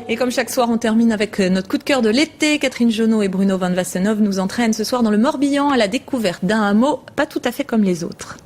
Et comme chaque soir, on termine avec notre coup de cœur de l'été. Catherine Jonot et Bruno Van Wassenhoff nous entraînent ce soir dans le Morbihan à la découverte d'un hameau pas tout à fait comme les autres.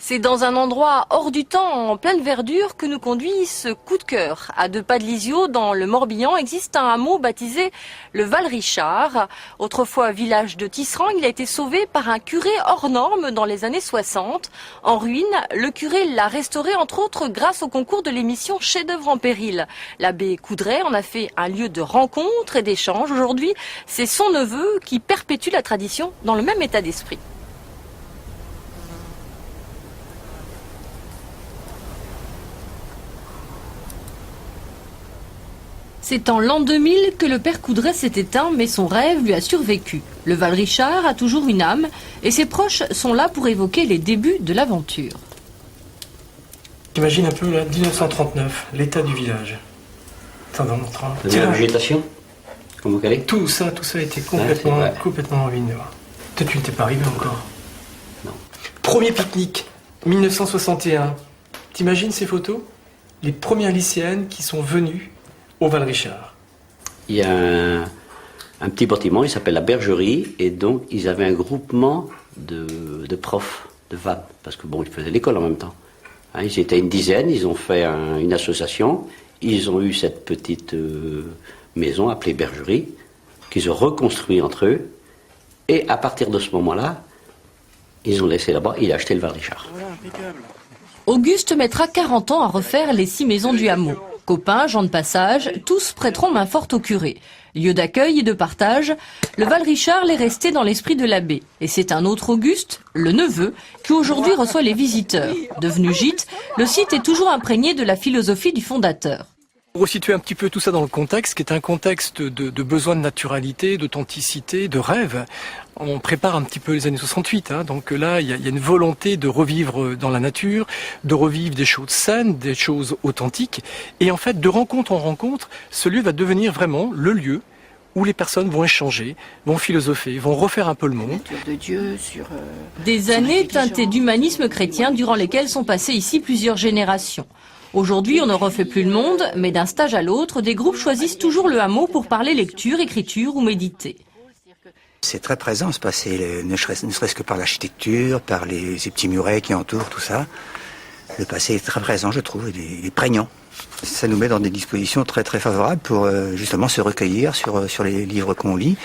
C'est dans un endroit hors du temps, en pleine verdure, que nous conduit ce coup de cœur. À 2 pas de Lisieux, dans le Morbihan, existe un hameau baptisé le Val-Richard. Autrefois village de tisserands, il a été sauvé par un curé hors norme dans les années 60. En ruine, le curé l'a restauré entre autres grâce au concours de l'émission Chef-d'œuvre en péril. L'abbé Coudray en a fait un lieu de rencontre et d'échange. Aujourd'hui, c'est son neveu qui perpétue la tradition dans le même état d'esprit. C'est en l'an 2000 que le père Coudray s'est éteint, mais son rêve lui a survécu. Le Val-Richard a toujours une âme, et ses proches sont là pour évoquer les débuts de l'aventure. Imagine un peu là, 1939, l'état du village. Ça va montrer. La végétation, comme vous allez. Tout ça a été complètement ruiné. Toi, tu n'étais pas arrivé encore. Non. Premier pique-nique, 1961. T'imagines ces photos? Les premières lycéennes qui sont venues au Val-Richard. Il y a un petit bâtiment, il s'appelle la Bergerie, et donc ils avaient un groupement de profs, de femmes, parce que bon, ils faisaient l'école en même temps. Hein, ils étaient une dizaine, ils ont fait une association, ils ont eu cette petite maison appelée Bergerie, qu'ils ont reconstruit entre eux, et à partir de ce moment-là, ils ont laissé là-bas, il a acheté le Val-Richard. Voilà, impeccable. Auguste mettra 40 ans à refaire les 6 maisons du hameau. Copains, gens de passage, tous prêteront main forte au curé. Lieu d'accueil et de partage, le Val-Richard l'est resté dans l'esprit de l'abbé. Et c'est un autre Auguste, le neveu, qui aujourd'hui reçoit les visiteurs. Devenu gîte, le site est toujours imprégné de la philosophie du fondateur. Pour resituer un petit peu tout ça dans le contexte, qui est un contexte de besoin de naturalité, d'authenticité, de rêve, on prépare un petit peu les années 68. Donc là, il y a une volonté de revivre dans la nature, de revivre des choses saines, des choses authentiques. Et en fait, de rencontre en rencontre, ce lieu va devenir vraiment le lieu où les personnes vont échanger, vont philosopher, vont refaire un peu le monde. De Dieu, sur, des années teintées d'humanisme chrétien durant lesquelles sont passées ici plusieurs générations. Aujourd'hui, on ne refait plus le monde, mais d'un stage à l'autre, des groupes choisissent toujours le hameau pour parler lecture, écriture ou méditer. C'est très présent ce passé, ne serait-ce que par l'architecture, par les petits murets qui entourent tout ça. Le passé est très présent, je trouve, et prégnant. Ça nous met dans des dispositions très très favorables pour justement se recueillir sur les livres qu'on lit.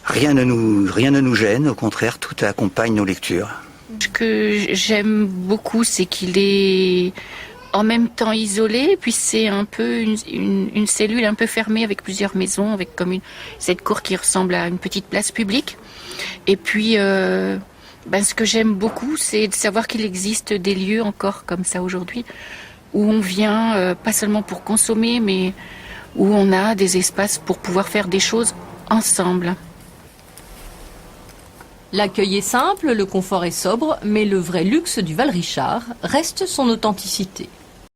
Rien ne nous gêne, au contraire, tout accompagne nos lectures. Ce que j'aime beaucoup, c'est qu'il est en même temps isolé, puis c'est un peu une cellule un peu fermée avec plusieurs maisons, avec comme cette cour qui ressemble à une petite place publique. Et puis, ce que j'aime beaucoup, c'est de savoir qu'il existe des lieux encore comme ça aujourd'hui, où on vient pas seulement pour consommer, mais où on a des espaces pour pouvoir faire des choses ensemble. L'accueil est simple, le confort est sobre, mais le vrai luxe du Val-Richard reste son authenticité.